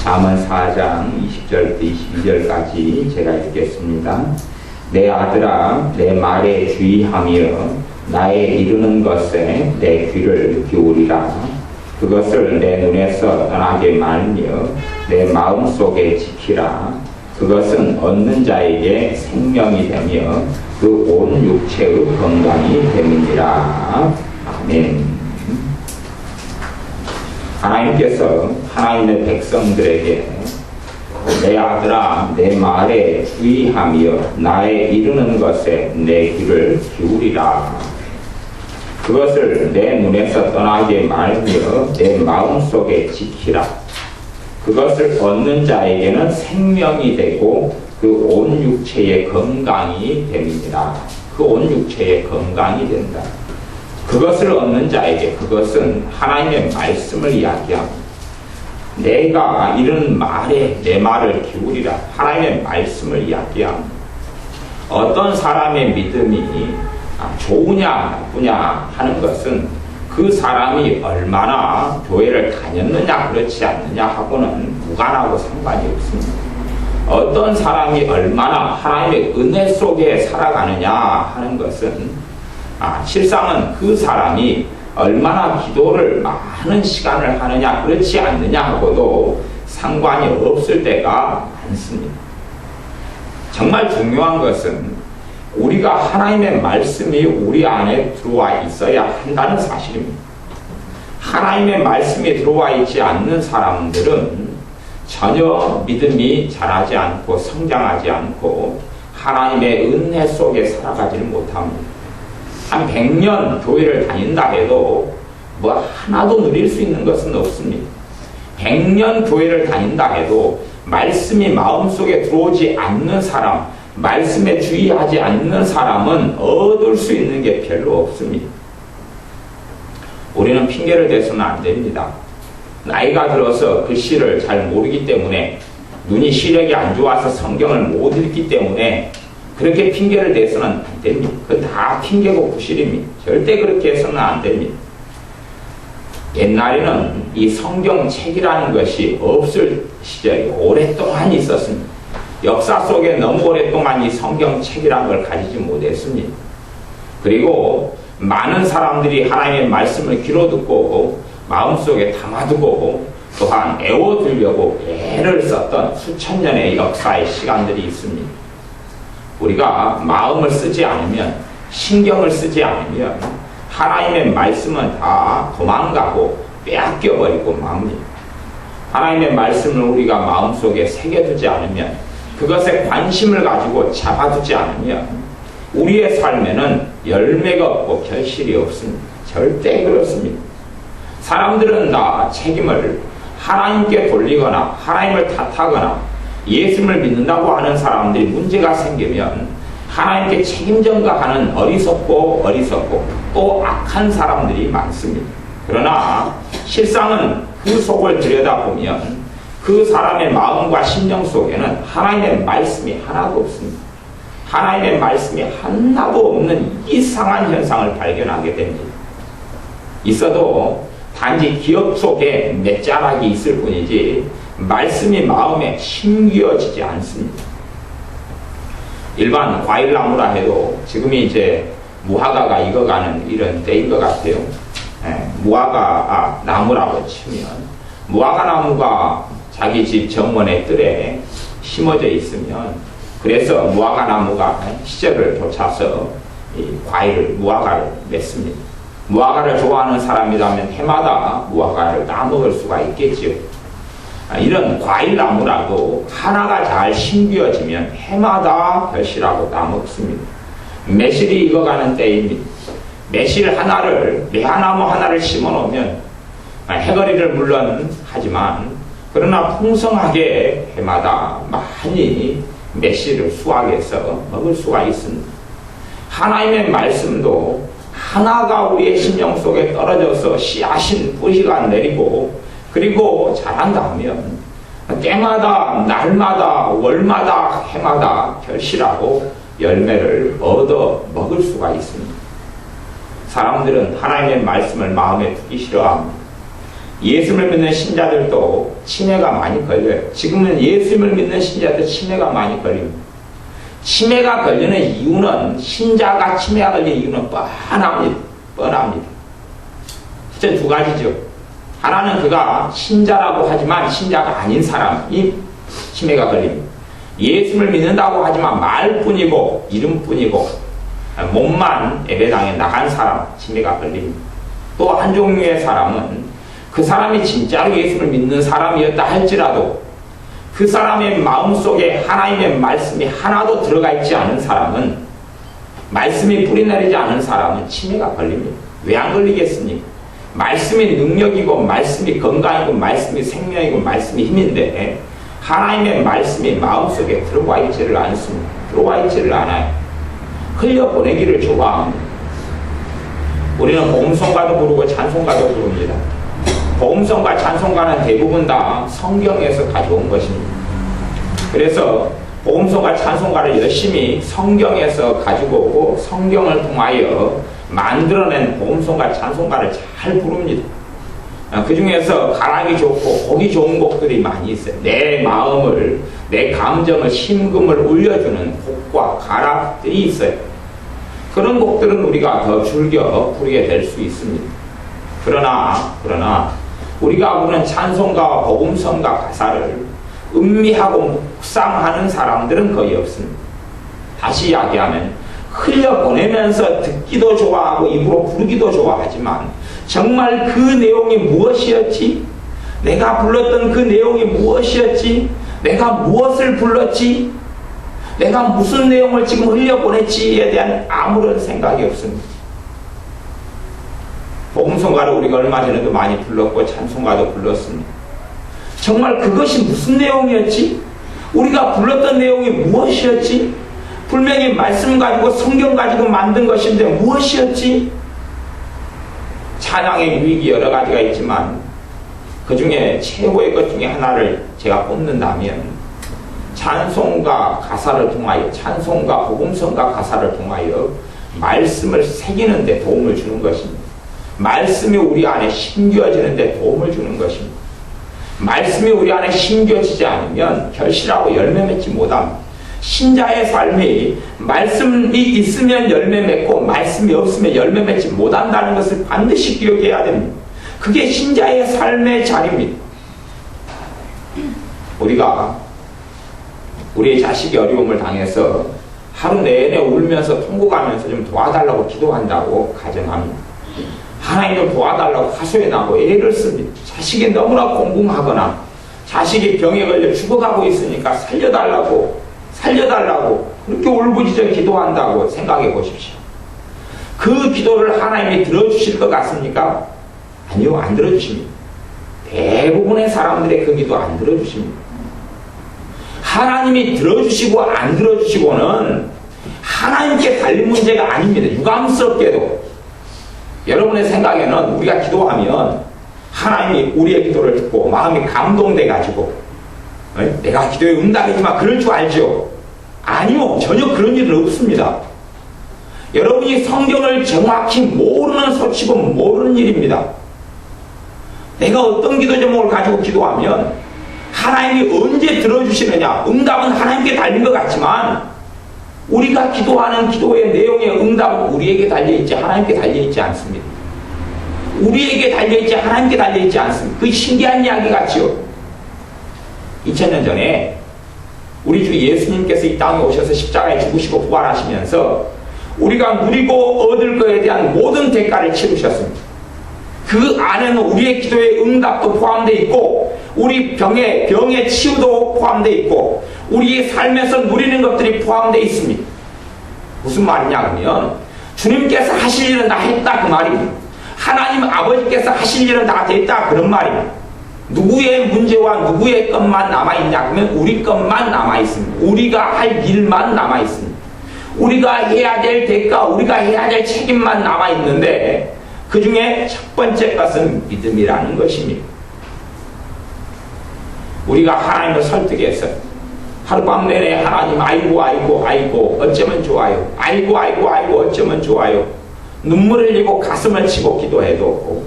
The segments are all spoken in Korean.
잠언 4장 20절부터 22절까지 제가 읽겠습니다. 내 아들아, 내 말에 주의하며 나의 이르는 것에 내 귀를 기울이라. 그것을 내 눈에서 떠나게 말며 내 마음속에 지키라. 그것은 얻는 자에게 생명이 되며 그 온 육체의 건강이 됨이니라. 아멘. 하나님께서 하나님의 백성들에게 내 아들아, 내 말에 주의하며 나의 이르는 것에 내 귀를 기울이라. 그것을 내 눈에서 떠나게 말며 내 마음속에 지키라. 그것을 얻는 자에게는 생명이 되고 그 온 육체의 건강이 됨이니라. 그 온 육체의 건강이 된다. 그것을 얻는 자에게, 그것은 하나님의 말씀을 이야기합니다. 내가 이런 말에 내 말을 기울이라. 하나님의 말씀을 이야기합니다. 어떤 사람의 믿음이 좋으냐 나쁘냐 하는 것은 그 사람이 얼마나 교회를 다녔느냐 그렇지 않느냐 하고는 무관하고 상관이 없습니다. 어떤 사람이 얼마나 하나님의 은혜 속에 살아가느냐 하는 것은 실상은 그 사람이 얼마나 기도를 많은 시간을 하느냐 그렇지 않느냐 하고도 상관이 없을 때가 많습니다. 정말 중요한 것은 우리가 하나님의 말씀이 우리 안에 들어와 있어야 한다는 사실입니다. 하나님의 말씀이 들어와 있지 않는 사람들은 전혀 믿음이 자라지 않고 성장하지 않고 하나님의 은혜 속에 살아가지를 못합니다. 한 100년 교회를 다닌다 해도 뭐 하나도 누릴 수 있는 것은 없습니다. 100년 교회를 다닌다 해도 말씀이 마음속에 들어오지 않는 사람, 말씀에 주의하지 않는 사람은 얻을 수 있는 게 별로 없습니다. 우리는 핑계를 대서는 안 됩니다. 나이가 들어서 글씨를 잘 모르기 때문에, 눈이 시력이 안 좋아서 성경을 못 읽기 때문에 그렇게 핑계를 대서는 안 됩니다. 그건 다 핑계고 부실입니다. 절대 그렇게 해서는 안 됩니다. 옛날에는 이 성경책이라는 것이 없을 시절이 오랫동안 있었습니다. 역사 속에 너무 오랫동안 이 성경책이라는 걸 가지지 못했습니다. 그리고 많은 사람들이 하나님의 말씀을 귀로 듣고 마음속에 담아두고 또한 애워두려고 애를 썼던 수천 년의 역사의 시간들이 있습니다. 우리가 마음을 쓰지 않으면, 신경을 쓰지 않으면 하나님의 말씀은 다 도망가고 빼앗겨버리고 맙니다. 하나님의 말씀을 우리가 마음속에 새겨두지 않으면, 그것에 관심을 가지고 잡아두지 않으면 우리의 삶에는 열매가 없고 결실이 없습니다. 절대 그렇습니다. 사람들은 다 책임을 하나님께 돌리거나 하나님을 탓하거나 예수를 믿는다고 하는 사람들이 문제가 생기면 하나님께 책임 전가하는 어리석고 또 악한 사람들이 많습니다. 그러나 실상은 그 속을 들여다보면 그 사람의 마음과 심령 속에는 하나님의 말씀이 하나도 없습니다. 하나님의 말씀이 하나도 없는 이상한 현상을 발견하게 됩니다. 있어도 단지 기억 속에 몇 자락이 있을 뿐이지 말씀이 마음에 심겨지지 않습니다. 일반 과일나무라 해도 지금이 이제 무화과가 익어가는 이런 때인 것 같아요. 무화과 나무라고 치면 무화과 나무가 자기 집 정원의 뜰에 심어져 있으면, 그래서 무화과 나무가 시절을 쫓아서 이 무화과를 맺습니다. 무화과를 좋아하는 사람이라면 해마다 무화과를 따먹을 수가 있겠지요. 이런 과일나무라도 하나가 잘 심겨지면 해마다 결실하고 따먹습니다. 매실이 익어가는 때입니다. 매실 하나를, 매화나무 하나를 심어놓으면 해거리를 물론 하지만 그러나 풍성하게 해마다 많이 매실을 수확해서 먹을 수가 있습니다. 하나님의 말씀도 하나가 우리의 심령 속에 떨어져서 씨앗인 뿌리가 내리고 그리고 자란다 하면 때마다 날마다 월마다 해마다 결실하고 열매를 얻어 먹을 수가 있습니다. 사람들은 하나님의 말씀을 마음에 두기 싫어합니다. 예수님을 믿는 신자들도 치매가 많이 걸려요. 지금은 예수님을 믿는 신자도 치매가 많이 걸립니다. 치매가 걸리는 이유는, 신자가 치매가 걸리는 이유는 뻔합니다. 실제 두 가지죠. 하나는 그가 신자라고 하지만 신자가 아닌 사람이 치매가 걸립니다. 예수를 믿는다고 하지만 말뿐이고 이름뿐이고 몸만 예배당에 나간 사람, 치매가 걸립니다. 또 한 종류의 사람은 그 사람이 진짜로 예수를 믿는 사람이었다 할지라도 그 사람의 마음속에 하나님의 말씀이 하나도 들어가 있지 않은 사람은, 말씀이 뿌리내리지 않은 사람은 치매가 걸립니다. 왜 안 걸리겠습니까? 말씀이 능력이고 말씀이 건강이고 말씀이 생명이고 말씀이 힘인데 하나님의 말씀이 마음속에 들어와 있지를 않습니다. 들어와 있지를 않아요. 흘려보내기를 좋아합니다. 우리는 복음성가도 부르고 찬송가도 부릅니다. 복음성과 찬송가는 대부분 다 성경에서 가져온 것입니다. 그래서 복음성과 찬송가를 열심히 성경에서 가지고 오고 성경을 통하여 만들어낸 복음성과 찬송가를 잘 부릅니다. 그 중에서 가락이 좋고 곡이 좋은 곡들이 많이 있어요. 내 마음을, 내 감정을, 심금을 울려주는 곡과 가락들이 있어요. 그런 곡들은 우리가 더 즐겨 부르게 될 수 있습니다. 그러나 우리가 부르는 찬송가와 복음성가 가사를 음미하고 묵상하는 사람들은 거의 없습니다. 다시 이야기하면 흘려보내면서 듣기도 좋아하고 입으로 부르기도 좋아하지만 정말 그 내용이 무엇이었지? 내가 불렀던 그 내용이 무엇이었지? 내가 무엇을 불렀지? 내가 무슨 내용을 지금 흘려보냈지에 대한 아무런 생각이 없습니다. 복음성가를 우리가 얼마 전에도 많이 불렀고 찬송가도 불렀습니다. 정말 그것이 무슨 내용이었지? 우리가 불렀던 내용이 무엇이었지? 분명히 말씀 가지고 성경 가지고 만든 것인데 무엇이었지? 찬양의 유익이 여러 가지가 있지만 그 중에 최고의 것 중에 하나를 제가 꼽는다면 찬송가 가사를 통하여, 찬송가 복음성가 가사를 통하여 말씀을 새기는 데 도움을 주는 것입니다. 말씀이 우리 안에 심겨지는 데 도움을 주는 것입니다. 말씀이 우리 안에 심겨지지 않으면 결실하고 열매 맺지 못합니다. 신자의 삶이 말씀이 있으면 열매 맺고 말씀이 없으면 열매 맺지 못한다는 것을 반드시 기억해야 됩니다. 그게 신자의 삶의 자리입니다. 우리가 우리의 자식이 어려움을 당해서 하루 내내 울면서 통곡하면서 좀 도와달라고 기도한다고 가정합니다. 하나님 좀 도와달라고 하소연하고 애를 씁니다. 자식이 너무나 공공하거나 자식이 병에 걸려 죽어가고 있으니까 살려달라고 그렇게 울부짖어 기도한다고 생각해 보십시오. 그 기도를 하나님이 들어주실 것 같습니까? 아니요, 안 들어주십니다. 대부분의 사람들의 그 기도 안 들어주십니다. 하나님이 들어주시고 안 들어주시고는 하나님께 달린 문제가 아닙니다. 유감스럽게도 여러분의 생각에는 우리가 기도하면 하나님이 우리의 기도를 듣고 마음이 감동돼 가지고 내가 기도에 응답이지만 그럴 줄 알죠? 아니요, 전혀 그런 일은 없습니다. 여러분이 성경을 정확히 모르는 소치고 모르는 일입니다. 내가 어떤 기도 제목을 가지고 기도하면 하나님이 언제 들어주시느냐, 응답은 하나님께 달린 것 같지만 우리가 기도하는 기도의 내용의 응답은 우리에게 달려있지 하나님께 달려있지 않습니다. 우리에게 달려있지 하나님께 달려있지 않습니다. 그 신기한 이야기 같지요. 2000년 전에 우리 주 예수님께서 이 땅에 오셔서 십자가에 죽으시고 부활하시면서 우리가 누리고 얻을 것에 대한 모든 대가를 치르셨습니다. 그 안에는 우리의 기도의 응답도 포함되어 있고 우리 병의 치유도 포함되어 있고 우리의 삶에서 누리는 것들이 포함되어 있습니다. 무슨 말이냐 그러면 주님께서 하실 일은 다 했다 그 말입니다. 하나님 아버지께서 하실 일은 다 됐다 그런 말입니다. 누구의 문제와 누구의 것만 남아있냐 그러면 우리 것만 남아있습니다. 우리가 할 일만 남아있습니다. 우리가 해야 될 대가, 우리가 해야 될 책임만 남아있는데 그 중에 첫 번째 것은 믿음이라는 것입니다. 우리가 하나님을 설득해서 하룻밤 내내 하나님 아이고 어쩌면 좋아요. 아이고 어쩌면 좋아요. 눈물을 흘리고 가슴을 치고 기도해도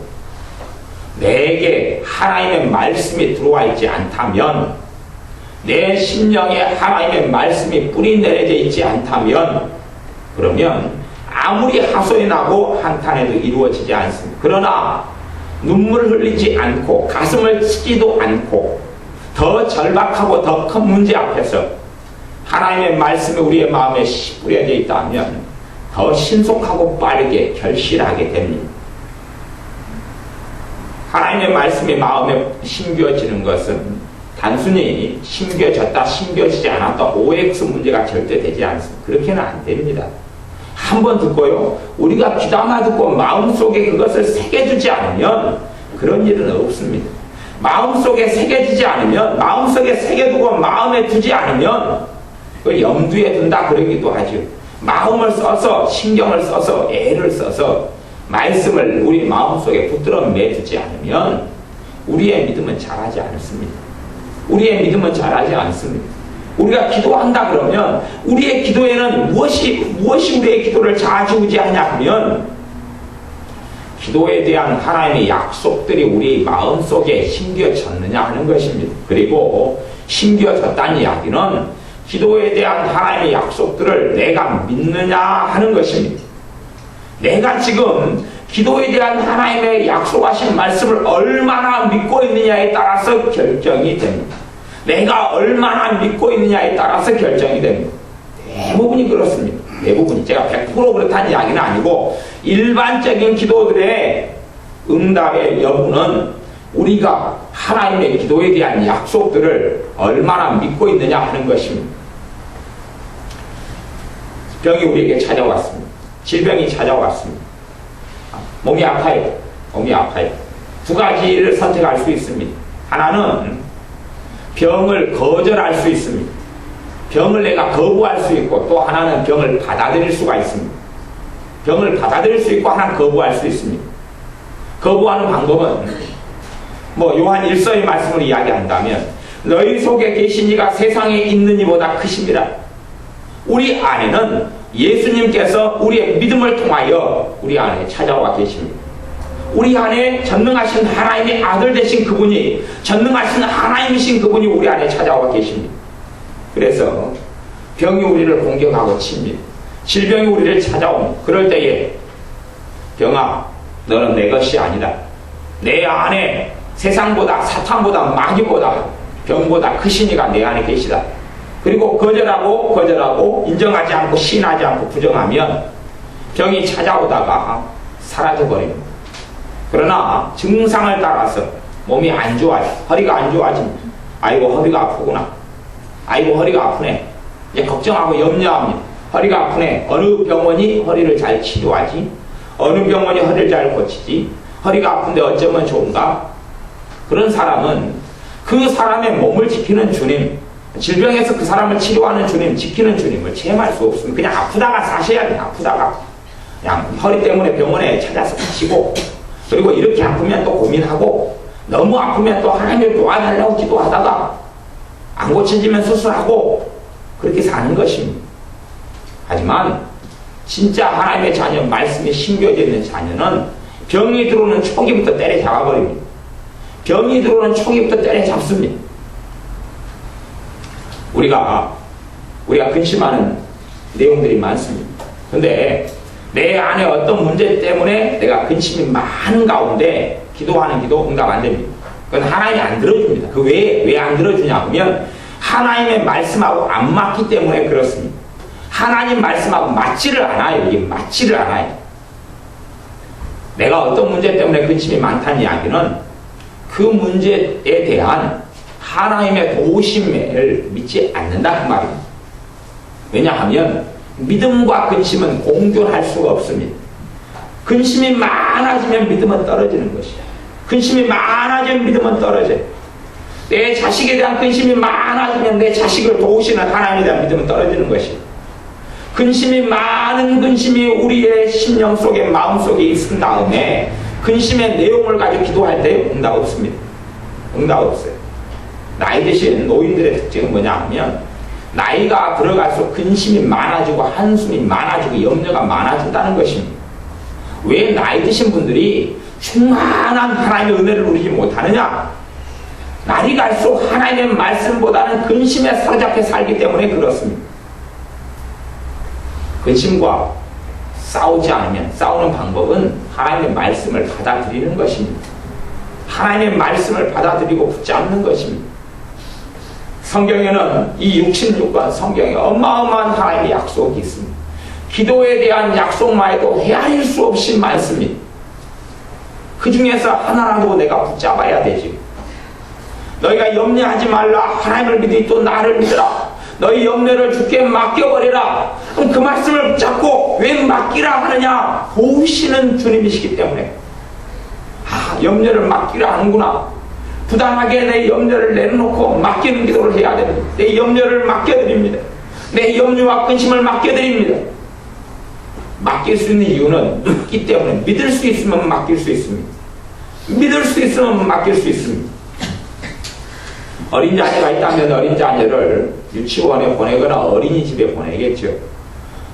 내게 하나님의 말씀이 들어와 있지 않다면, 내 심령에 하나님의 말씀이 뿌리 내려져 있지 않다면, 그러면 아무리 하소연 하고 한탄해도 이루어지지 않습니다. 그러나 눈물을 흘리지 않고 가슴을 치지도 않고 더 절박하고 더 큰 문제 앞에서 하나님의 말씀이 우리의 마음에 뿌려져 있다면 더 신속하고 빠르게 결실하게 됩니다. 하나님의 말씀이 마음에 심겨지는 것은 단순히 심겨졌다 심겨지지 않았다 OX 문제가 절대 되지 않습니다. 그렇게는 안 됩니다. 한 번 듣고요, 우리가 귀담아 듣고 마음속에 그것을 새겨두지 않으면 그런 일은 없습니다. 마음속에 새겨지지 않으면, 마음속에 새겨두고 마음에 두지 않으면 그걸 염두에 둔다 그러기도 하죠. 마음을 써서, 신경을 써서, 애를 써서 말씀을 우리 마음속에 붙들어 매두지 않으면 우리의 믿음은 자라지 않습니다. 우리의 믿음은 자라지 않습니다. 우리가 기도한다 그러면 우리의 기도에는 무엇이 우리의 기도를 좌지우지하냐 하면 기도에 대한 하나님의 약속들이 우리 마음속에 심겨졌느냐 하는 것입니다. 그리고 심겨졌다는 이야기는 기도에 대한 하나님의 약속들을 내가 믿느냐 하는 것입니다. 내가 지금 기도에 대한 하나님의 약속하신 말씀을 얼마나 믿고 있느냐에 따라서 결정이 됩니다. 내가 얼마나 믿고 있느냐에 따라서 결정이 됩니다. 대부분이 그렇습니다. 대부분이. 제가 100% 그렇다는 이야기는 아니고 일반적인 기도들의 응답의 여부는 우리가 하나님의 기도에 대한 약속들을 얼마나 믿고 있느냐 하는 것입니다. 병이 우리에게 찾아왔습니다. 질병이 찾아왔습니다. 몸이 아파요. 몸이 아파요. 두 가지를 선택할 수 있습니다. 하나는 병을 거절할 수 있습니다. 병을 내가 거부할 수 있고, 또 하나는 병을 받아들일 수가 있습니다. 병을 받아들일 수 있고 하나는 거부할 수 있습니다. 거부하는 방법은 요한 1서의 말씀을 이야기한다면 너희 속에 계신 이가 세상에 있는 이보다 크십니다. 우리 안에는 예수님께서 우리의 믿음을 통하여 우리 안에 찾아와 계십니다. 우리 안에 전능하신 하나님의 아들 되신 그분이, 전능하신 하나님이신 그분이 우리 안에 찾아와 계십니다. 그래서 병이 우리를 공격하고 칩니다. 질병이 우리를 찾아옵니다. 그럴 때에 병아, 너는 내 것이 아니다. 내 안에 세상보다, 사탄보다, 마귀보다, 병보다 크신 이가 내 안에 계시다. 그리고 거절하고 인정하지 않고 시인하지 않고 부정하면 병이 찾아오다가 사라져버립니다. 그러나 증상을 따라서 몸이 안 좋아요. 허리가 안 좋아집니다. 아이고 허리가 아프구나. 아이고 허리가 아프네. 이제 걱정하고 염려합니다. 허리가 아프네. 어느 병원이 허리를 잘 치료하지? 어느 병원이 허리를 잘 고치지? 허리가 아픈데 어쩌면 좋은가? 그런 사람은 그 사람의 몸을 지키는 주님, 질병에서 그 사람을 치료하는 주님, 지키는 주님을 체험할 수 없습니다. 그냥 아프다가 사셔야 돼. 아프다가 그냥 허리 때문에 병원에 찾아서 가시고, 그리고 이렇게 아프면 또 고민하고, 너무 아프면 또 하나님을 도와달라고 기도하다가 안 고쳐지면 수술하고, 그렇게 사는 것입니다. 하지만 진짜 하나님의 자녀, 말씀이 심겨져 있는 자녀는 병이 들어오는 초기부터 때려잡아버립니다. 병이 들어오는 초기부터 때려잡습니다. 우리가 근심하는 내용들이 많습니다. 근데 내 안에 어떤 문제 때문에 내가 근심이 많은 가운데 기도하는 기도 응답 안 됩니다. 그건 하나님이 안 들어줍니다. 그 왜 안 들어주냐 하면 하나님의 말씀하고 안 맞기 때문에 그렇습니다. 하나님 말씀하고 맞지를 않아요. 이게 맞지를 않아요. 내가 어떤 문제 때문에 근심이 많다는 이야기는 그 문제에 대한 하나님의 도우심을 믿지 않는다 그 말입니다. 왜냐하면 믿음과 근심은 공존할 수가 없습니다. 근심이 많아지면 믿음은 떨어지는 것이야. 근심이 많아지면 믿음은 떨어져요. 내 자식에 대한 근심이 많아지면 내 자식을 도우시는 하나님에 대한 믿음은 떨어지는 것이야. 많은 근심이 우리의 심령 속에, 마음 속에 있은 다음에 근심의 내용을 가지고 기도할 때 응답 없습니다. 응답 없어요. 나이 드신 노인들의 특징은 뭐냐 하면 나이가 들어갈수록 근심이 많아지고 한숨이 많아지고 염려가 많아진다는 것입니다. 왜 나이 드신 분들이 충만한 하나님의 은혜를 누리지 못하느냐? 날이 갈수록 하나님의 말씀보다는 근심에 사로잡혀 살기 때문에 그렇습니다. 근심과 싸우지 않으면, 싸우는 방법은 하나님의 말씀을 받아들이는 것입니다. 하나님의 말씀을 받아들이고 붙잡는 것입니다. 성경에는 이 66권 성경에 어마어마한 하나님의 약속이 있습니다. 기도에 대한 약속만 해도 헤아릴 수 없이 많습니다. 그 중에서 하나라도 내가 붙잡아야 되지. 너희가 염려하지 말라. 하나님을 믿으니 또 나를 믿으라. 너희 염려를 주께 맡겨버리라. 그럼 그 말씀을 붙잡고 왜 맡기라 하느냐? 보시는 주님이시기 때문에. 염려를 맡기라 하는구나. 부당하게 내 염려를 내려놓고 맡기는 기도를 해야 됩니다. 내 염려를 맡겨드립니다. 내 염려와 근심을 맡겨드립니다. 맡길 수 있는 이유는 믿기 때문에. 믿을 수 있으면 맡길 수 있습니다. 믿을 수 있으면 맡길 수 있습니다. 어린 자녀가 있다면 어린 자녀를 유치원에 보내거나 어린이집에 보내겠죠.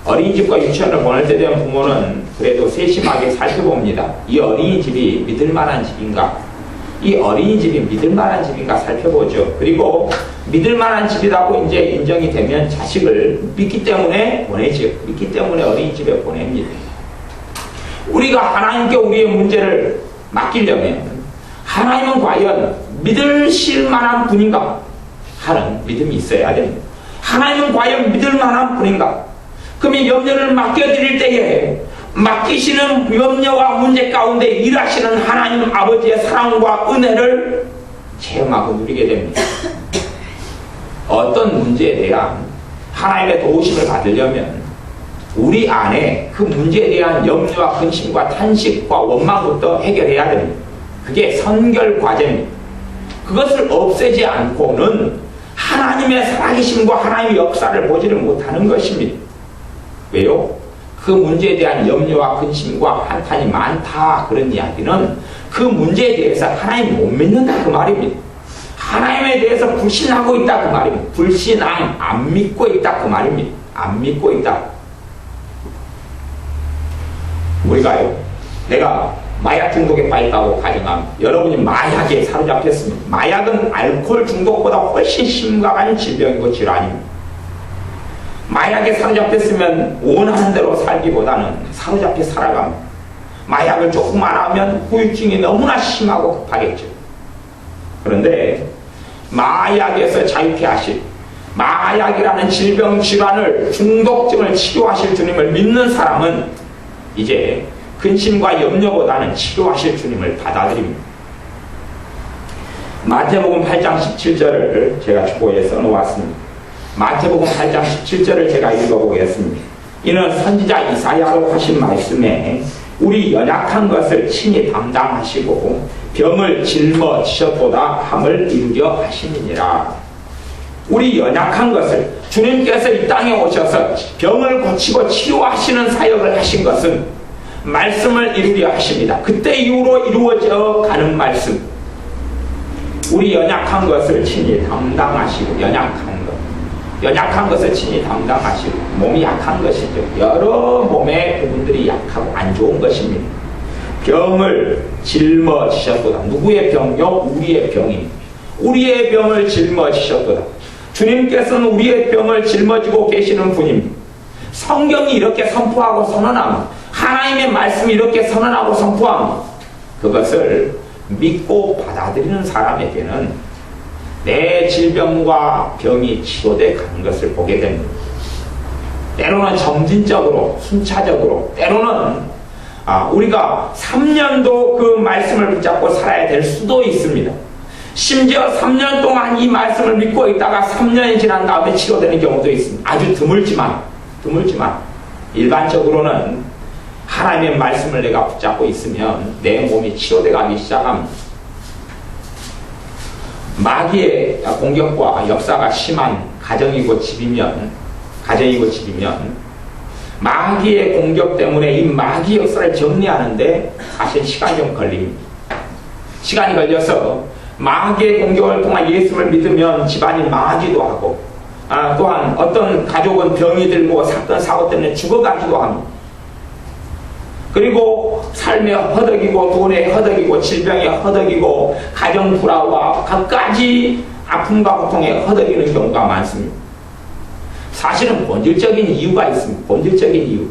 어린이집과 유치원을 보낼 때 되면 부모는 그래도 세심하게 살펴봅니다. 이 어린이집이 믿을 만한 집인가? 이 어린이집이 믿을 만한 집인가 살펴보죠. 그리고 믿을 만한 집이라고 이제 인정이 되면 자식을 믿기 때문에 보내죠. 믿기 때문에 어린이집에 보냅니다. 우리가 하나님께 우리의 문제를 맡기려면 하나님은 과연 믿으실 만한 분인가 하는 믿음이 있어야 됩니다. 하나님은 과연 믿을 만한 분인가? 그러면 염려를 맡겨드릴 때에 맡기시는 염려와 문제 가운데 일하시는 하나님 아버지의 사랑과 은혜를 체험하고 누리게 됩니다. 어떤 문제에 대한 하나님의 도우심을 받으려면 우리 안에 그 문제에 대한 염려와 근심과 탄식과 원망부터 해결해야 됩니다. 그게 선결 과제입니다. 그것을 없애지 않고는 하나님의 살아계심과 하나님의 역사를 보지를 못하는 것입니다. 왜요? 그 문제에 대한 염려와 근심과 한탄이 많다 그런 이야기는 그 문제에 대해서 하나님 못 믿는다 그 말입니다. 하나님에 대해서 불신하고 있다 그 말입니다. 불신함, 안 믿고 있다 그 말입니다. 안 믿고 있다. 우리가요, 내가 마약 중독에 빠졌다고 가정하면 여러분이 마약에 사로잡혔습니다. 마약은 알코올 중독보다 훨씬 심각한 질병이고 질환입니다. 마약에 사로잡혔으면 원하는 대로 살기보다는 사로잡혀 살아갑니다. 마약을 조금만 하면 후유증이 너무나 심하고 급하겠죠. 그런데 마약에서 자유케 하실, 마약이라는 질병 질환을, 중독증을 치료하실 주님을 믿는 사람은 이제 근심과 염려보다는 치료하실 주님을 받아들입니다. 마태복음 8장 17절을 제가 주보에 써놓았습니다. 마태복음 8장 17절을 제가 읽어보겠습니다. 이는 선지자 이사야로 하신 말씀에 우리 연약한 것을 친히 담당하시고 병을 짊어지셨도다 함을 이루려 하심이니라. 우리 연약한 것을 주님께서 이 땅에 오셔서 병을 고치고 치료하시는 사역을 하신 것은 말씀을 이루려 하십니다. 그때 이후로 이루어져 가는 말씀. 우리 연약한 것을 친히 담당하시고, 연약한 것을 친히 담당하시고, 몸이 약한 것이죠. 여러 몸의 부분들이 약하고 안 좋은 것입니다. 병을 짊어지셨도다. 누구의 병요? 우리의 병입니다. 우리의 병을 짊어지셨도다. 주님께서는 우리의 병을 짊어지고 계시는 분입니다. 성경이 이렇게 선포하고 선언합니다. 하나님의 말씀이 이렇게 선언하고 선포합니다. 그것을 믿고 받아들이는 사람에게는 내 질병과 병이 치료되어 가는 것을 보게 됩니다. 때로는 점진적으로, 순차적으로, 때로는 우리가 3년도 그 말씀을 붙잡고 살아야 될 수도 있습니다. 심지어 3년 동안 이 말씀을 믿고 있다가 3년이 지난 다음에 치료되는 경우도 있습니다. 아주 드물지만 일반적으로는 하나님의 말씀을 내가 붙잡고 있으면 내 몸이 치료되어 가기 시작합니다. 마귀의 공격과 역사가 심한 가정이고 집이면 마귀의 공격 때문에 이 마귀 역사를 정리하는데 사실 시간이 좀 걸립니다. 시간이 걸려서 마귀의 공격을 통한 예수를 믿으면 집안이 망하기도 하고, 또한 어떤 가족은 병이 들고 사건 사고 때문에 죽어가기도 합니다. 그리고 삶에 허덕이고 돈에 허덕이고 질병에 허덕이고 가정 불화와 갖가지 아픔과 고통에 허덕이는 경우가 많습니다. 사실은 본질적인 이유가 있습니다. 본질적인 이유.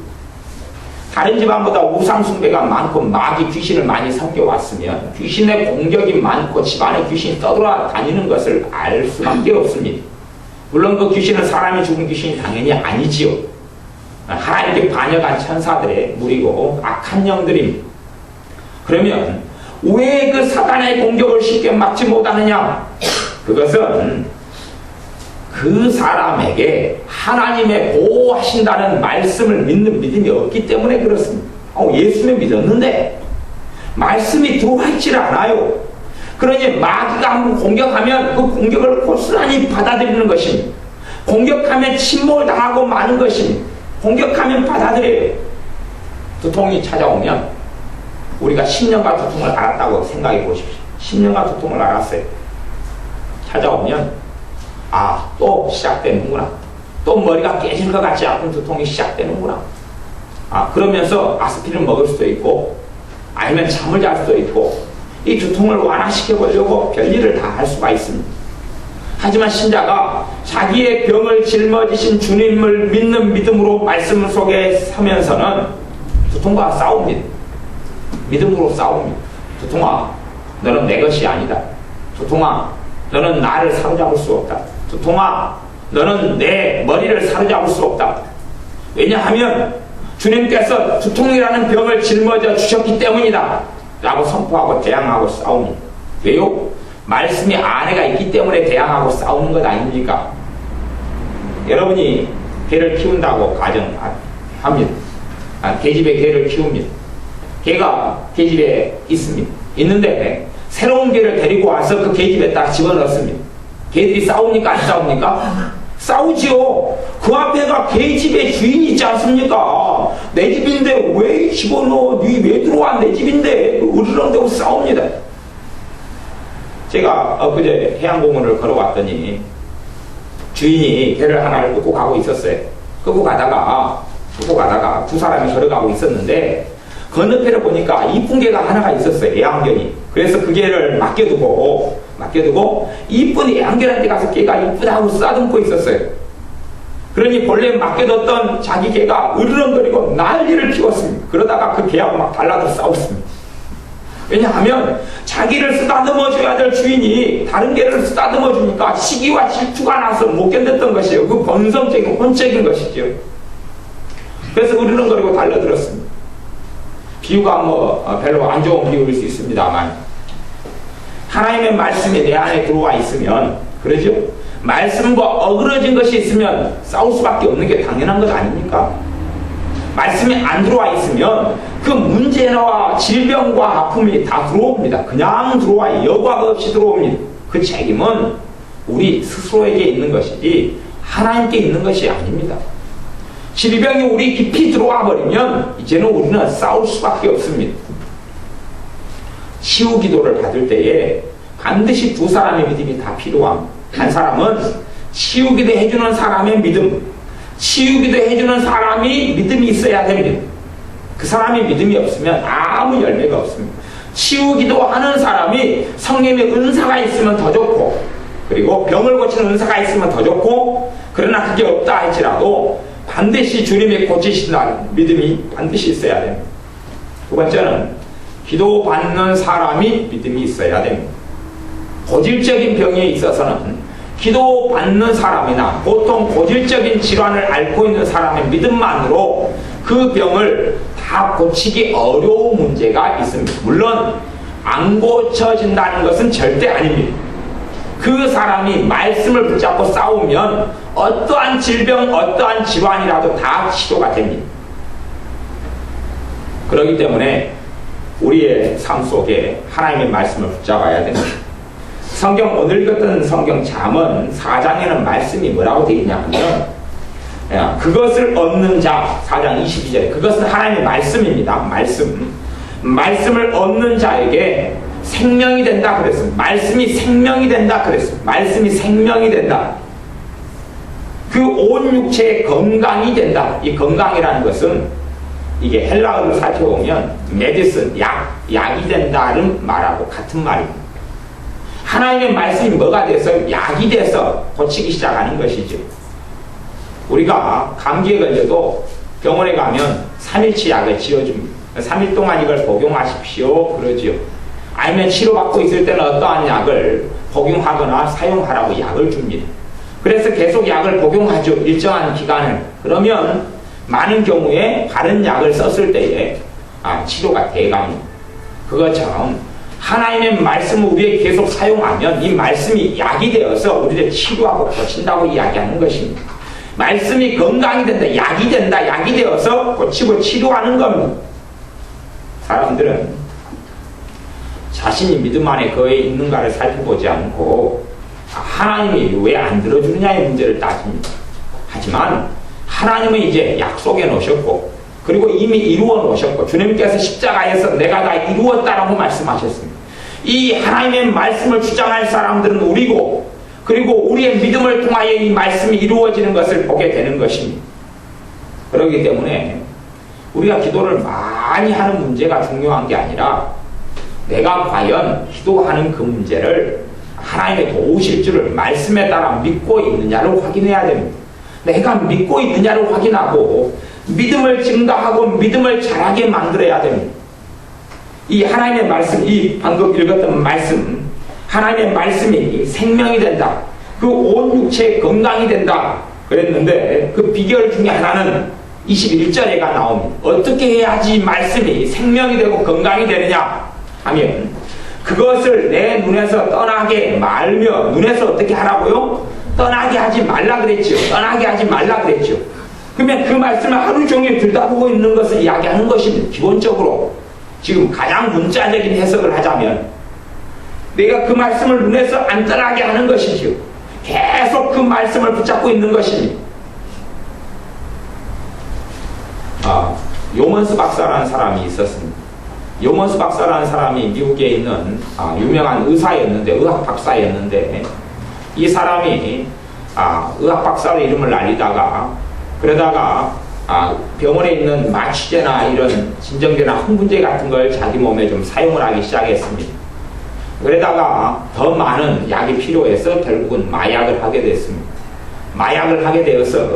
다른 집안보다 우상 숭배가 많고 마귀 귀신을 많이 섞여왔으면 귀신의 공격이 많고 집안에 귀신이 떠돌아다니는 것을 알 수밖에 없습니다. 물론 그 귀신은 사람이 죽은 귀신이 당연히 아니지요. 하나님께 반역한 천사들의 무리고 악한 영들입니다. 그러면 왜 그 사단의 공격을 쉽게 막지 못하느냐? 그것은 그 사람에게 하나님의 보호하신다는 말씀을 믿는 믿음이 없기 때문에 그렇습니다. 예수를 믿었는데 말씀이 들어와 있질 않아요. 그러니 마귀가 한번 공격하면 그 공격을 고스란히 받아들이는 것입니다. 공격하면 침몰 당하고 마는 것입니다. 공격하면 받아들여요. 두통이 찾아오면 우리가 10년간 두통을 알았다고 생각해 보십시오. 10년간 두통을 알았어요. 찾아오면 또 시작되는구나. 또 머리가 깨질 것 같이 아픈 두통이 시작되는구나. 그러면서 아스피린 먹을 수도 있고 아니면 잠을 잘 수도 있고 이 두통을 완화시켜 보려고 별일을 다 할 수가 있습니다. 하지만 신자가 자기의 병을 짊어지신 주님을 믿는 믿음으로 말씀 속에 서면서는 두통과 싸웁니다. 믿음으로 싸웁니다. 두통아, 너는 내 것이 아니다. 두통아, 너는 나를 사로잡을 수 없다. 두통아, 너는 내 머리를 사로잡을 수 없다. 왜냐하면 주님께서 두통이라는 병을 짊어져 주셨기 때문이다 라고 선포하고 대항하고 싸웁니다. 왜요? 말씀이 안에가 있기 때문에 대항하고 싸우는 것 아닙니까? 여러분이 개를 키운다고 가정합니다. 개집에 개를 키웁니다. 개가 개집에 있습니다. 있는데 새로운 개를 데리고 와서 그 개집에 딱 집어넣습니다. 개들이 싸웁니까? 안 싸웁니까? 싸우지요. 그 앞에가 개집의 주인이 있지 않습니까? 내 집인데 왜 집어넣어? 니 왜 들어와? 내 집인데 으르렁대고 싸웁니다. 제가 엊그제 해양공원을 걸어왔더니 주인이 개를 하나를 끌고 가고 있었어요. 끌고 가다가 두 사람이 걸어가고 있었는데 건너편에 보니까 이쁜 개가 하나가 있었어요. 애완견이. 그래서 그 개를 맡겨두고 이쁜 애완견한테 가서 개가 이쁘다고 쓰다듬고 있었어요. 그러니 본래 맡겨뒀던 자기 개가 으르렁거리고 난리를 피웠습니다. 그러다가 그 개하고 막 달라서 싸웠습니다. 왜냐하면 자기를 쓰다듬어줘야 될 주인이 다른 개를 쓰다듬어주니까 시기와 질투가 나서 못 견뎠던 것이에요. 그 본성적인 혼적인 것이죠. 그래서 으르렁거리고 달려들었습니다. 비유가 별로 안 좋은 비유일 수 있습니다만 하나님의 말씀이 내 안에 들어와 있으면 그러죠? 말씀과 어그러진 것이 있으면 싸울 수밖에 없는 게 당연한 것 아닙니까? 말씀이 안 들어와 있으면 그 문제와 질병과 아픔이 다 들어옵니다. 그냥 들어와요. 여과 없이 들어옵니다. 그 책임은 우리 스스로에게 있는 것이지 하나님께 있는 것이 아닙니다. 질병이 우리 깊이 들어와 버리면 이제는 우리는 싸울 수밖에 없습니다. 치유 기도를 받을 때에 반드시 두 사람의 믿음이 다 필요합니다. 한 사람은 치유 기도 해주는 사람의 믿음, 치유 기도 해주는 사람이 믿음이 있어야 됩니다. 그 사람이 믿음이 없으면 아무 열매가 없습니다. 치유 기도하는 사람이 성령의 은사가 있으면 더 좋고 그리고 병을 고치는 은사가 있으면 더 좋고 그러나 그게 없다 할지라도 반드시 주님이 고치신다는 믿음이 반드시 있어야 됩니다. 두 번째는 기도받는 사람이 믿음이 있어야 됩니다. 고질적인 병에 있어서는 기도받는 사람이나 보통 고질적인 질환을 앓고 있는 사람의 믿음만으로 그 병을 다 고치기 어려운 문제가 있습니다. 물론 안 고쳐진다는 것은 절대 아닙니다. 그 사람이 말씀을 붙잡고 싸우면 어떠한 질병, 어떠한 질환이라도 다 치료가 됩니다. 그렇기 때문에 우리의 삶 속에 하나님의 말씀을 붙잡아야 됩니다. 성경 오늘 읽었던 성경 잠언 4장에는 말씀이 뭐라고 되어 있냐면 그것을 얻는 자 4장 22절에 그것은 하나님의 말씀입니다. 말씀을 얻는 자에게 생명이 된다 그랬습니다. 말씀이 생명이 된다 그랬습니다. 말씀이 생명이 된다. 그 온 육체의 건강이 된다. 이 건강이라는 것은 이게 헬라어를 살펴보면 메디슨, 약이 된다는 말하고 같은 말입니다. 하나님의 말씀이 뭐가 돼서 약이 돼서 고치기 시작하는 것이죠. 우리가 감기에 걸려도 병원에 가면 3일치 약을 지어줍니다. 3일 동안 이걸 복용하십시오 그러지요. 아니면 치료받고 있을 때는 어떠한 약을 복용하거나 사용하라고 약을 줍니다. 그래서 계속 약을 복용하죠. 일정한 기간을. 그러면 많은 경우에 다른 약을 썼을 때에 치료가 돼갑니다. 그것처럼 하나님의 말씀을 우리에게 계속 사용하면 이 말씀이 약이 되어서 우리를 치료하고 고친다고 이야기하는 것입니다. 말씀이 건강이 된다, 약이 된다, 약이 되어서 고치고 치료하는 겁니다. 사람들은 자신이 믿음 안에 거에 있는가를 살펴보지 않고 하나님이 왜 안 들어주느냐의 문제를 따집니다. 하지만 하나님은 이제 약속해 놓으셨고 그리고 이미 이루어 놓으셨고 주님께서 십자가에서 내가 다 이루었다라고 말씀하셨습니다. 이 하나님의 말씀을 주장할 사람들은 우리고 그리고 우리의 믿음을 통하여 이 말씀이 이루어지는 것을 보게 되는 것입니다. 그렇기 때문에 우리가 기도를 많이 하는 문제가 중요한 게 아니라 내가 과연 기도하는 그 문제를 하나님의 도우실 줄을 말씀에 따라 믿고 있느냐를 확인해야 됩니다. 내가 믿고 있느냐를 확인하고 믿음을 증가하고 믿음을 자라게 만들어야 됩니다. 이 하나님의 말씀, 이 방금 읽었던 말씀, 하나님의 말씀이 생명이 된다. 그 온 육체의 건강이 된다. 그랬는데 그 비결 중에 하나는 21절에가 나옵니다. 어떻게 해야지 말씀이 생명이 되고 건강이 되느냐 하면 그것을 내 눈에서 떠나게 말며 눈에서 어떻게 하라고요? 떠나게 하지 말라 그랬죠. 떠나게 하지 말라 그랬죠. 그러면 그 말씀을 하루 종일 들다보고 있는 것을 이야기하는 것입니다. 기본적으로 지금 가장 문자적인 해석을 하자면 내가 그 말씀을 눈에서 안 떠나게 하는 것이지요. 계속 그 말씀을 붙잡고 있는 것입니다. 요먼스 박사라는 사람이 있었습니다. 요먼스 박사라는 사람이 미국에 있는 유명한 의사였는데 의학 박사였는데 이 사람이 의학 박사의 이름을 알리다가 그러다가 병원에 있는 마취제나 이런 진정제나 항분제 같은 걸 자기 몸에 좀 사용을 하기 시작했습니다. 그러다가 더 많은 약이 필요해서 결국은 마약을 하게 됐습니다. 마약을 하게 되어서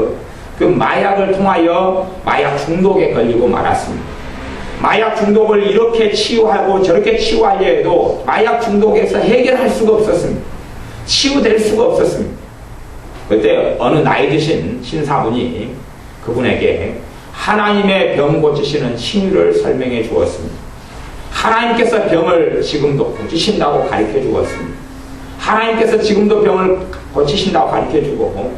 그 마약을 통하여 마약 중독에 걸리고 말았습니다. 마약 중독을 이렇게 치유하고 저렇게 치유하려 해도 마약 중독에서 해결할 수가 없었습니다. 치유될 수가 없었습니다. 그때 어느 나이 드신 신사분이 그분에게 하나님의 병 고치시는 칭의를 설명해 주었습니다. 하나님께서 병을 지금도 고치신다고 가르쳐 주었습니다. 하나님께서 지금도 병을 고치신다고 가르쳐 주고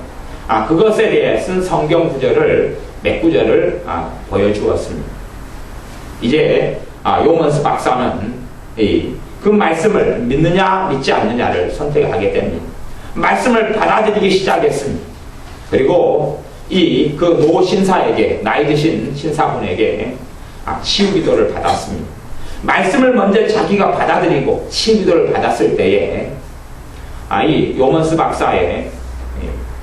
그것에 대해 쓴 성경 구절을 몇 구절을 보여주었습니다. 이제 요먼스 박사는 그 말씀을 믿느냐 믿지 않느냐를 선택하게 됩니다. 말씀을 받아들이기 시작했습니다. 그리고 그 노 신사에게 나이 드신 신사분에게 치유 기도를 받았습니다. 말씀을 먼저 자기가 받아들이고 치유 기도를 받았을 때에 이 요먼스 박사의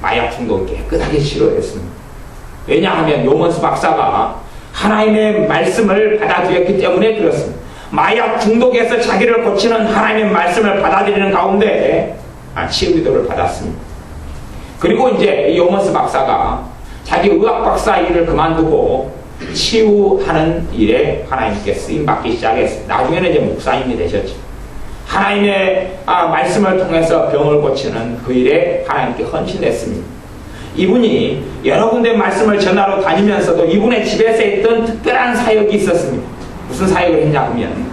마약 중독이 깨끗하게 치료했습니다. 왜냐하면 요먼스 박사가 하나님의 말씀을 받아들였기 때문에 그렇습니다. 마약 중독에서 자기를 고치는 하나님의 말씀을 받아들이는 가운데 치유 기도를 받았습니다. 그리고 이제 이 요먼스 박사가 자기 의학 박사 일을 그만두고 치유하는 일에 하나님께 쓰임받기 시작했습니다. 나중에는 이제 목사님이 되셨죠. 하나님의 말씀을 통해서 병을 고치는 그 일에 하나님께 헌신했습니다. 이분이 여러 군데 말씀을 전하러 다니면서도 이분의 집에서 했던 특별한 사역이 있었습니다. 무슨 사역을 했냐 하면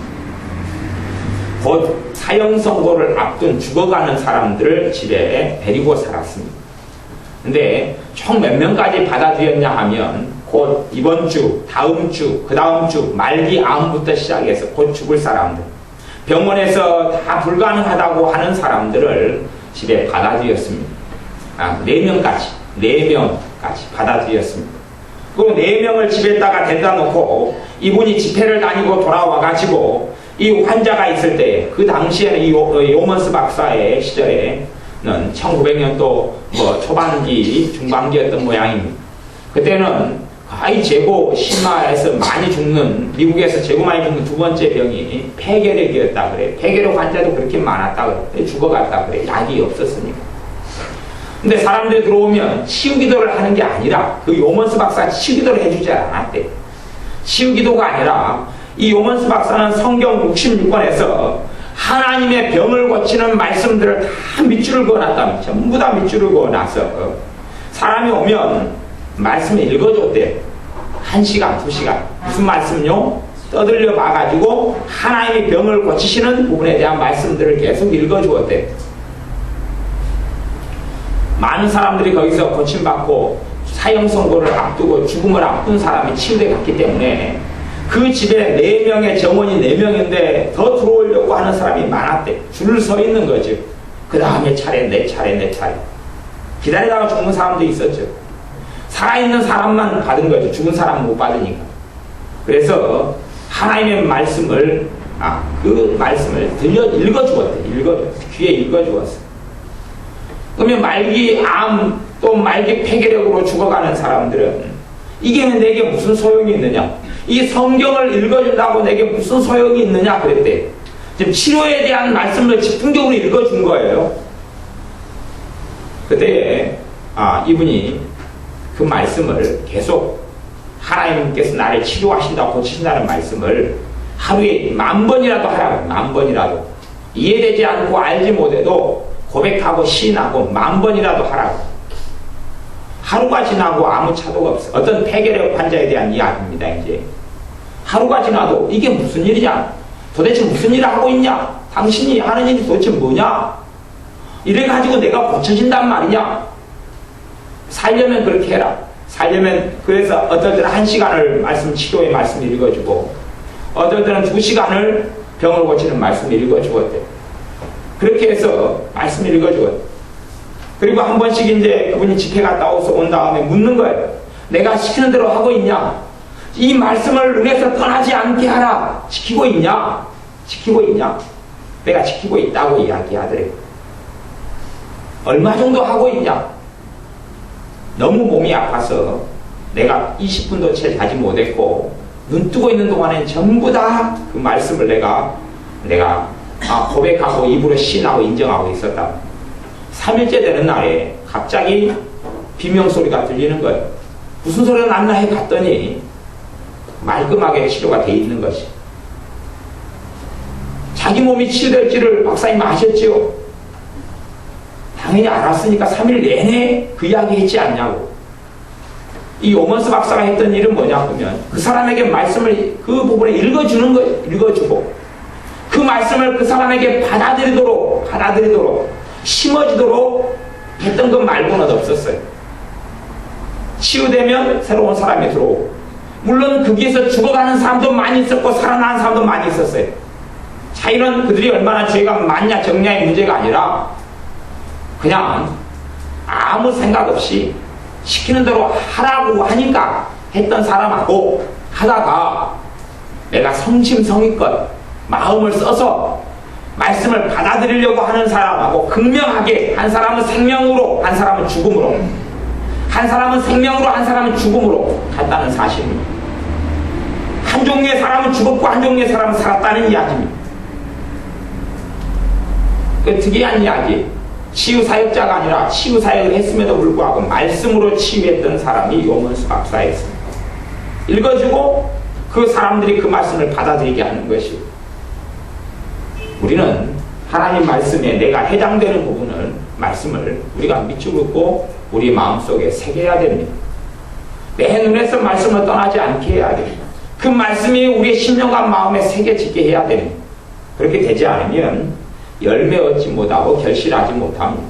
곧 사형 선고를 앞둔 죽어가는 사람들을 집에 데리고 살았습니다. 근데 총 몇 명까지 받아들였냐 하면 곧 이번 주, 다음 주, 그 다음 주 말기 암부터 시작해서 곧 죽을 사람들, 병원에서 다 불가능하다고 하는 사람들을 집에 받아들였습니다. 4명까지 받아들였습니다. 그 4명을 집에다가 데려다 놓고 이분이 집회를 다니고 돌아와가지고 이 환자가 있을 때 그 당시에는 이 요먼스 박사의 시절에는 1900년도 초반기, 중반기였던 모양입니다. 그때는 거의 재고 심화해서 많이 죽는, 미국에서 재고 많이 죽는 두 번째 병이 폐결핵이었다 그래. 폐결핵 환자도 그렇게 많았다 그래. 죽어갔다 그래. 약이 없었으니까. 근데 사람들이 들어오면 치유기도를 하는 게 아니라, 그 요먼스 박사가 치유기도를 해주지 않았대. 치유기도가 아니라 이 요먼스 박사는 성경 66권에서 하나님의 병을 고치는 말씀들을 다 밑줄을 그어놨다. 전부 다 밑줄을 그어놨어. 사람이 오면 말씀을 읽어줬대. 1시간, 2시간. 무슨 말씀요? 떠들려 봐가지고 하나님의 병을 고치시는 부분에 대한 말씀들을 계속 읽어주었대. 많은 사람들이 거기서 고침받고 사형 선고를 앞두고 죽음을 앞둔 사람이 치유돼 갔기 때문에 그 집에 4명의 정원이 4명인데 더 들어오려고 하는 사람이 많았대. 줄을 서 있는 거죠. 그 다음에 차례, 내 차례, 내 차례. 기다리다가 죽는 사람도 있었죠. 살아있는 사람만 받은 거죠. 죽은 사람은 못 받으니까. 그래서 하나님의 말씀을, 그 말씀을 읽어주었대. 귀에 읽어주었어. 그러면 말기 암, 또 말기 폐결핵으로 죽어가는 사람들은 이게 내게 무슨 소용이 있느냐? 이 성경을 읽어준다고 내게 무슨 소용이 있느냐? 그랬대. 지금 치료에 대한 말씀을 집중적으로 읽어준 거예요. 그때 이분이 그 말씀을 계속 하나님께서 나를 치료하신다고 고치신다는 말씀을 하루에 10,000번이라도 하라고. 10,000번이라도. 이해되지 않고 알지 못해도 고백하고 시인하고 10,000번이라도 하라고. 하루가 지나고 아무 차도가 없어. 어떤 폐결핵 환자에 대한 이야기입니다. 이제 하루가 지나도 이게 무슨 일이냐? 도대체 무슨 일을 하고 있냐? 당신이 하는 일이 도대체 뭐냐? 이래가지고 내가 고쳐진단 말이냐? 살려면 그렇게 해라. 살려면, 그래서 어떨 때는 1시간을 치료의 말씀을 읽어주고, 어떨 때는 2시간을 병을 고치는 말씀을 읽어주었대. 그렇게 해서 말씀을 읽어주었대. 그리고 한 번씩 이제 그분이 집회 갔다 온 다음에 묻는 거예요. 내가 시키는 대로 하고 있냐? 이 말씀을 눈에서 떠나지 않게 하라. 지키고 있냐? 지키고 있냐? 내가 지키고 있다고 이야기하더래. 얼마 정도 하고 있냐? 너무 몸이 아파서 내가 20분도 채 자지 못했고 눈 뜨고 있는 동안엔 전부 다 그 말씀을 내가 고백하고 입으로 시인하고 인정하고 있었다. 3일째 되는 날에 갑자기 비명소리가 들리는 거예요. 무슨 소리가 났나 해 갔더니 말끔하게 치료가 돼 있는 것이. 자기 몸이 치유될지를 박사님 아셨지요? 당연히 알았으니까 3일 내내 그 이야기 했지 않냐고. 이 요먼스 박사가 했던 일은 뭐냐 그러면 그 사람에게 말씀을 그 부분에 읽어주는 거예요. 읽어주고 그 말씀을 그 사람에게 받아들이도록 심어지도록 했던 것 말고는 없었어요. 치유되면 새로운 사람이 들어오고, 물론 거기에서 죽어가는 사람도 많이 있었고 살아나는 사람도 많이 있었어요. 차이는 그들이 얼마나 죄가 많냐 적냐의 문제가 아니라 그냥 아무 생각 없이 시키는 대로 하라고 하니까 했던 사람하고, 하다가 내가 성심성의껏 마음을 써서 말씀을 받아들이려고 하는 사람하고, 극명하게 한 사람은 생명으로 한 사람은 죽음으로, 한 사람은 생명으로 한 사람은 죽음으로 갔다는 사실입니다. 한 종류의 사람은 죽었고 한 종류의 사람은 살았다는 이야기입니다. 그 특이한 이야기. 치유사역자가 아니라 치유사역을 했음에도 불구하고 말씀으로 치유했던 사람이 요먼스 박사였습니다. 읽어주고 그 사람들이 그 말씀을 받아들이게 하는 것이고, 우리는 하나님 말씀에 내가 해당되는 부분을, 말씀을 우리가 밑줄 긋고 우리 마음속에 새겨야 됩니다. 내 눈에서 말씀을 떠나지 않게 해야 됩니다. 그 말씀이 우리의 심령과 마음에 새겨지게 해야 됩니다. 그렇게 되지 않으면 열매 얻지 못하고 결실하지 못합니다.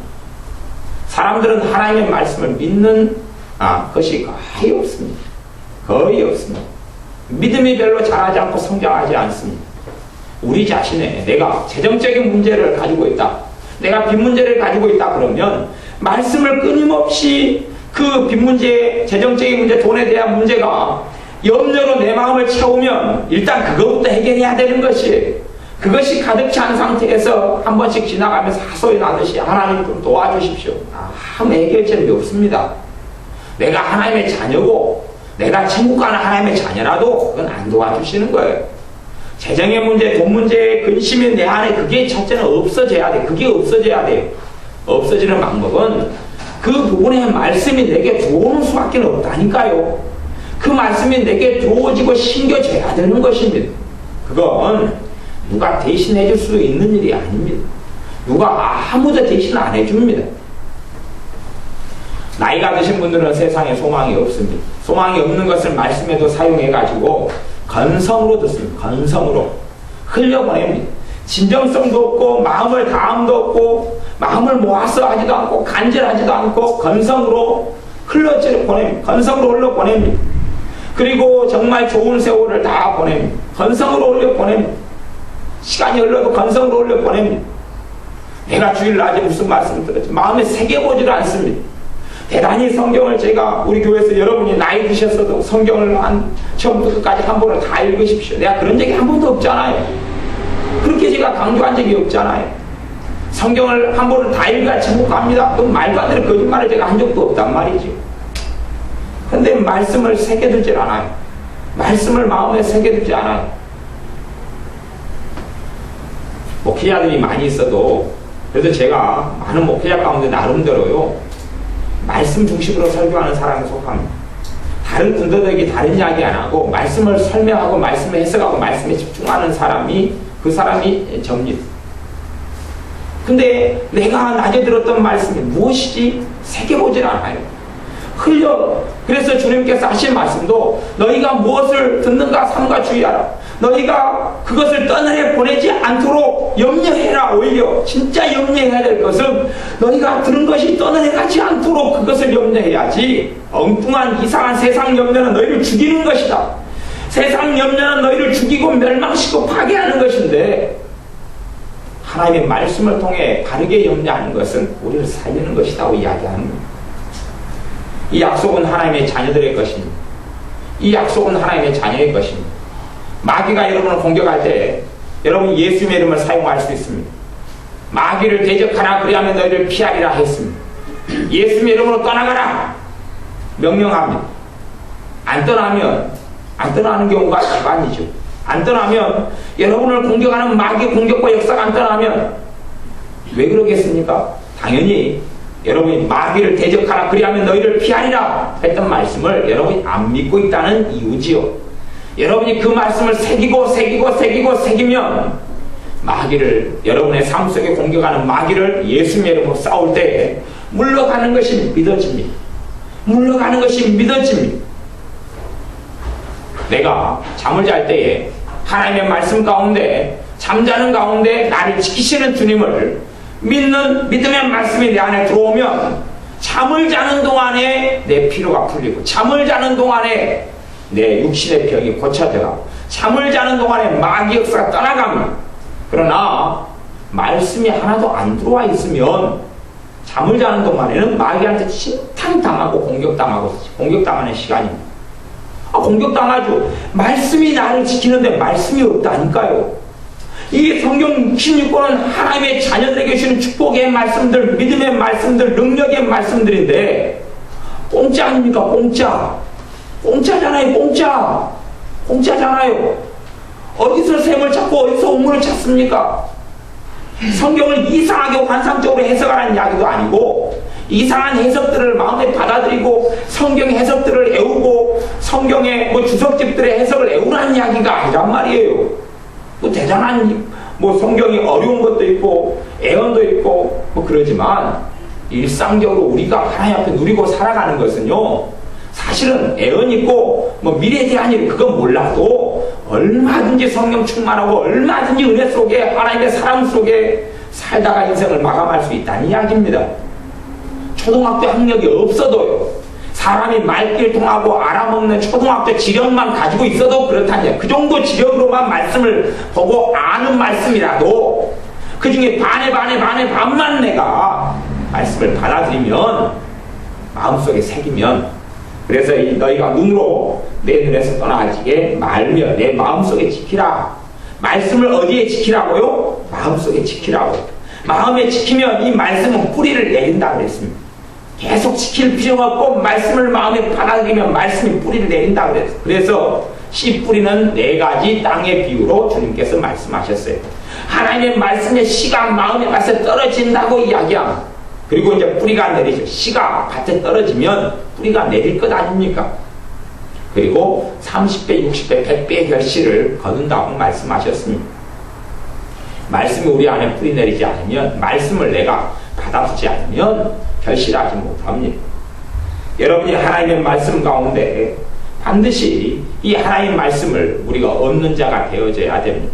사람들은 하나님의 말씀을 믿는 것이 거의 없습니다. 거의 없습니다. 믿음이 별로 자라지 않고 성장하지 않습니다. 우리 자신의 내가 재정적인 문제를 가지고 있다, 내가 빚 문제를 가지고 있다 그러면 말씀을 끊임없이 그 빚 문제, 재정적인 문제, 돈에 대한 문제가 염려로 내 마음을 채우면 일단 그것부터 해결해야 되는 것이에요. 그것이 가득 찬 상태에서 한 번씩 지나가면서 하소연 하듯이 하나님 좀 도와주십시오. 아무 해결책이 없습니다. 내가 하나님의 자녀고 내가 천국 가는 하나님의 자녀라도 그건 안 도와주시는 거예요. 재정의 문제, 돈 문제에 근심이 내 안에 그게 첫째는 없어져야 돼. 그게 없어져야 돼요. 없어지는 방법은 그 부분의 말씀이 내게 들어오는 수밖에 없다니까요. 그 말씀이 내게 들어오지고 신겨져야 되는 것입니다. 그건 누가 대신해 줄 수 있는 일이 아닙니다. 누가 아무도 대신 안 해줍니다. 나이가 드신 분들은 세상에 소망이 없습니다. 소망이 없는 것을 말씀에도 사용해가지고 건성으로 듣습니다. 건성으로 흘려보냅니다. 진정성도 없고 마음을 다함도 없고 마음을 모아서 하지도 않고 간절하지도 않고 건성으로 흘려보냅니다. 건성으로 흘려보냅니다. 그리고 정말 좋은 세월을 다 보냅니다. 건성으로 흘려보냅니다. 시간이 흘러도 건성으로 흘려보냅니다. 내가 주일 낮에 무슨 말씀을 들었지 마음에 새겨보지도 않습니다. 대단히 성경을 제가 우리 교회에서 여러분이 나이 드셨어도 성경을 처음부터 끝까지 한 번을 다 읽으십시오. 내가 그런 적이 한 번도 없잖아요. 그렇게 제가 강조한 적이 없잖아요. 성경을 한 번을 다 읽어야 천국 갑니다. 그 말도 안 되는 거짓말을 제가 한 적도 없단 말이죠. 근데 말씀을 새겨두질 않아요. 말씀을 마음에 새겨두지 않아요. 목회자들이 많이 있어도 그래도 제가 많은 목회자 가운데 나름대로요 말씀 중심으로 설교하는 사람에 속합니다. 다른 군더더기 다른 이야기 안 하고 말씀을 설명하고 말씀을 해석하고 말씀에 집중하는 사람이 그 사람이 접니다. 근데 내가 낮에 들었던 말씀이 무엇이지 새겨보질 않아요. 그래서 주님께서 하신 말씀도 너희가 무엇을 듣는가 삼가 주의하라. 너희가 그것을 떠나려 보내지 않도록 염려해라. 오히려 진짜 염려해야 될 것은 너희가 들은 것이 떠나려 가지 않도록 그것을 염려해야지. 엉뚱한 이상한 세상 염려는 너희를 죽이는 것이다. 세상 염려는 너희를 죽이고 멸망시키고 파괴하는 것인데 하나님의 말씀을 통해 다르게 염려하는 것은 우리를 살리는 것이라고 이야기하는 겁니다. 이 약속은 하나님의 자녀들의 것입니다. 이 약속은 하나님의 자녀의 것입니다. 마귀가 여러분을 공격할 때 여러분 예수님의 이름을 사용할 수 있습니다. 마귀를 대적하라 그리하면 너희를 피하리라 했습니다. 예수님의 이름으로 떠나가라 명령합니다. 안 떠나는 경우가 대반이죠. 안 떠나면 여러분을 공격하는 마귀 공격과 역사가 안 떠나면 왜 그러겠습니까? 당연히 여러분이 마귀를 대적하라 그리하면 너희를 피하리라 했던 말씀을 여러분이 안 믿고 있다는 이유지요. 여러분이 그 말씀을 새기면 마귀를 여러분의 삶 속에 공격하는 마귀를 예수님의 이름으로 싸울 때 물러가는 것이 믿어집니다. 물러가는 것이 믿어집니다. 내가 잠을 잘 때에 하나님의 말씀 가운데 잠자는 가운데 나를 지키시는 주님을 믿는 믿음의 말씀이 내 안에 들어오면 잠을 자는 동안에 내 피로가 풀리고 잠을 자는 동안에 내 육신의 병이 고쳐져가고 잠을 자는 동안에 마귀 역사가 떠나갑니다. 그러나 말씀이 하나도 안 들어와 있으면 잠을 자는 동안에는 마귀한테 침탕당하고 공격당하는 시간입니다. 공격당하죠. 말씀이 나를 지키는데 말씀이 없다니까요. 이 성경 66권은 하나님의 자녀들에게 주시는 축복의 말씀들, 믿음의 말씀들, 능력의 말씀들인데 공짜 아닙니까? 공짜잖아요. 공짜잖아요. 어디서 샘을 찾고 어디서 우물을 찾습니까? 성경을 이상하게 환상적으로 해석하라는 이야기도 아니고 이상한 해석들을 마음에 받아들이고 성경 해석들을 애우고 성경의 주석집들의 해석을 애우라는 이야기가 아니란 말이에요. 대단한 성경이 어려운 것도 있고 애언도 있고 그러지만 일상적으로 우리가 하나님 앞에 누리고 살아가는 것은요 사실은 애언 있고 미래에 대한 일 그건 몰라도 얼마든지 성령 충만하고 얼마든지 은혜 속에 하나님의 사랑 속에 살다가 인생을 마감할 수 있다는 이야기입니다. 초등학교 학력이 없어도요 사람이 말귀를 통하고 알아먹는 초등학교 지력만 가지고 있어도 그렇다니 그 정도 지력으로만 말씀을 보고 아는 말씀이라도 그 중에 반만 내가 말씀을 받아들이면 마음속에 새기면 그래서 너희가 눈으로 내 눈에서 떠나지게 말며 내 마음속에 지키라. 말씀을 어디에 지키라고요? 마음속에 지키라고. 마음에 지키면 이 말씀은 뿌리를 내린다 그랬습니다. 계속 지킬 필요가 없고 말씀을 마음에 받아들이면 말씀이 뿌리를 내린다 그랬어요. 그래서 씨 뿌리는 4가지 땅의 비유로 주님께서 말씀하셨어요. 하나님의 말씀에 씨가 마음의 맛에 떨어진다고 이야기합니다. 그리고 이제 뿌리가 내리죠. 씨가 밭에 떨어지면 뿌리가 내릴 것 아닙니까? 그리고 30배, 60배, 100배의 결실을 거둔다고 말씀하셨습니다. 말씀이 우리 안에 뿌리 내리지 않으면, 말씀을 내가 받아주지 않으면 결실하지 못합니다. 여러분이 하나님의 말씀 가운데 반드시 이 하나님의 말씀을 우리가 얻는 자가 되어져야 됩니다.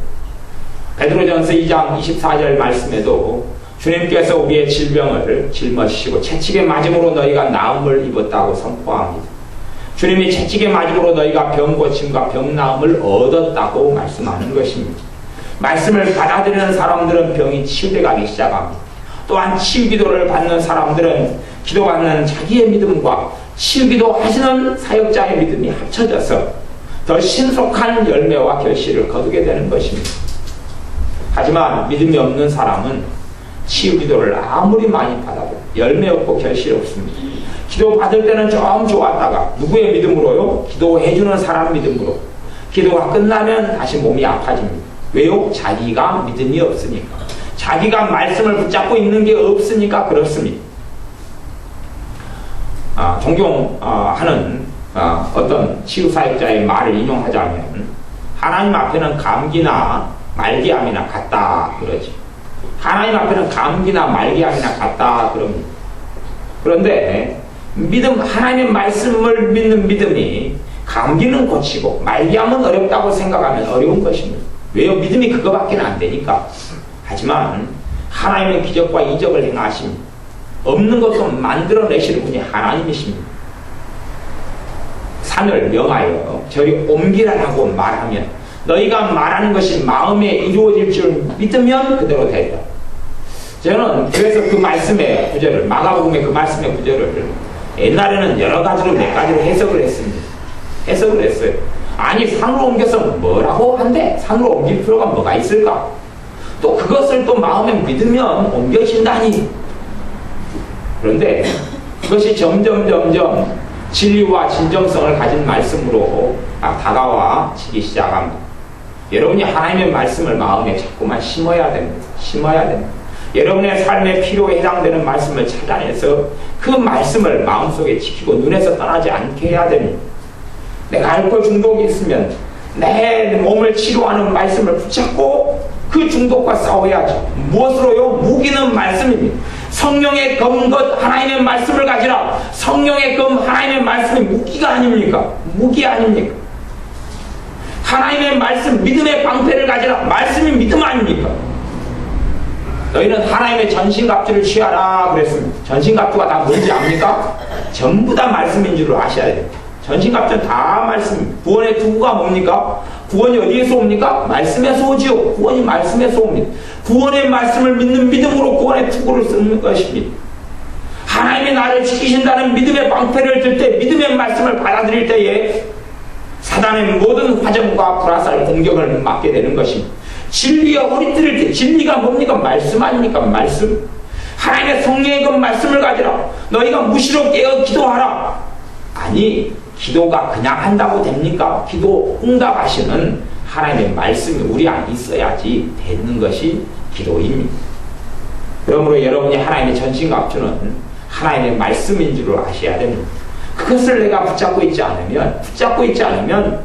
베드로전서 2장 24절 말씀에도 주님께서 우리의 질병을 짊어지시고 채찍의 맞음으로 너희가 나음을 입었다고 선포합니다. 주님이 채찍의 맞음으로 너희가 병고침과 병나음을 얻었다고 말씀하는 것입니다. 말씀을 받아들이는 사람들은 병이 치유돼 가기 시작합니다. 또한 치유기도를 받는 사람들은 기도받는 자기의 믿음과 치유기도 하시는 사역자의 믿음이 합쳐져서 더 신속한 열매와 결실을 거두게 되는 것입니다. 하지만 믿음이 없는 사람은 치유기도를 아무리 많이 받아도 열매 없고 결실 없습니다. 기도 받을 때는 좀 좋았다가 누구의 믿음으로요? 기도해주는 사람 믿음으로 기도가 끝나면 다시 몸이 아파집니다. 왜요? 자기가 믿음이 없으니까. 자기가 말씀을 붙잡고 있는 게 없으니까 그렇습니다. 존경하는 어떤 치유사역자의 말을 인용하자면 하나님 앞에는 감기나 말기암이나 같다 그러지. 하나님 앞에는 감기나 말기암이나 같다 그럽니다. 그런데 믿음, 하나님의 말씀을 믿는 믿음이 감기는 고치고 말기암은 어렵다고 생각하면 어려운 것입니다. 왜요? 믿음이 그거밖에 안 되니까. 하지만 하나님의 기적과 이적을 행하십니다. 없는 것도 만들어내시는 분이 하나님이십니다. 산을 명하여 저리 옮기라라고 말하면 너희가 말하는 것이 마음에 이루어질 줄 믿으면 그대로 되리라. 저는 그래서 그 말씀의 구절을, 마가복음의 그 말씀의 구절을 옛날에는 여러 가지로 몇 가지로 해석을 했습니다. 해석을 했어요. 아니 산으로 옮겨서 뭐라고 한대? 산으로 옮길 필요가 뭐가 있을까? 또 그것을 또 마음에 믿으면 옮겨진다니. 그런데 그것이 점점 진리와 진정성을 가진 말씀으로 다가와지기 시작합니다. 여러분이 하나님의 말씀을 마음에 자꾸만 심어야 됩니다. 심어야 됩니다. 여러분의 삶의 필요에 해당되는 말씀을 찾아내서 그 말씀을 마음속에 지키고 눈에서 떠나지 않게 해야 됩니다. 내가 알코올 중독이 있으면 내 몸을 치료하는 말씀을 붙잡고 그 중독과 싸워야죠. 무엇으로요? 무기는 말씀입니다. 성령의 검은 것 하나님의 말씀을 가지라. 성령의 검 하나님의 말씀이 무기가 아닙니까? 무기 아닙니까? 하나님의 말씀, 믿음의 방패를 가지라. 말씀이 믿음 아닙니까? 너희는 하나님의 전신갑주를 취하라 그랬습니다. 전신갑주가 다 뭔지 압니까? 전부 다 말씀인 줄 아셔야 돼요. 전신갑주는 다 말씀입니다. 구원의 투구가 뭡니까? 구원이 어디에서 옵니까? 말씀에서 오지요. 구원이 말씀에서 옵니다. 구원의 말씀을 믿는 믿음으로 구원의 투구를 쓰는 것입니다. 하나님이 나를 지키신다는 믿음의 방패를 들 때, 믿음의 말씀을 받아들일 때에 사단의 모든 화정과 불화살 공격을 맞게 되는 것입니다. 진리가 허리띠를 때, 진리가 뭡니까? 말씀 아닙니까? 말씀. 하나님의 성령의 그 말씀을 가지라. 너희가 무시로 깨어 기도하라. 아니, 기도가 그냥 한다고 됩니까? 기도 응답하시는 하나님의 말씀이 우리 안에 있어야지 되는 것이 기도입니다. 그러므로 여러분이 하나님의 전신갑주는 하나님의 말씀인 줄 아셔야 됩니다. 그것을 내가 붙잡고 있지 않으면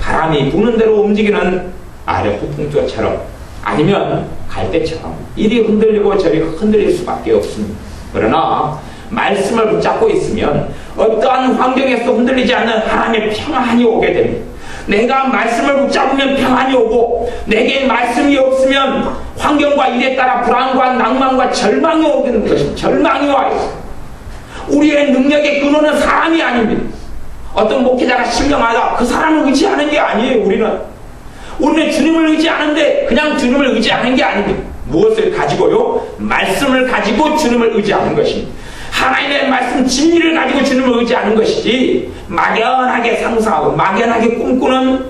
바람이 부는 대로 움직이는 아래 폭풍조처럼 아니면 갈대처럼 이리 흔들리고 저리 흔들릴 수밖에 없습니다. 그러나 말씀을 붙잡고 있으면 어떠한 환경에서도 흔들리지 않는 하나님의 평안이 오게 됩니다. 내가 말씀을 붙잡으면 평안이 오고 내게 말씀이 없으면 환경과 일에 따라 불안과 낭만과 절망이 오는 것입니다. 절망이 와요. 우리의 능력의 근원은 사람이 아닙니다. 어떤 목회자가 신명하다 그 사람을 의지하는 게 아니에요. 우리는 주님을 의지하는데 그냥 주님을 의지하는 게 아닙니다. 무엇을 가지고요? 말씀을 가지고 주님을 의지하는 것입니다. 하나님의 말씀 진리를 가지고 주님을 의지하는 것이지 막연하게 상상하고 막연하게 꿈꾸는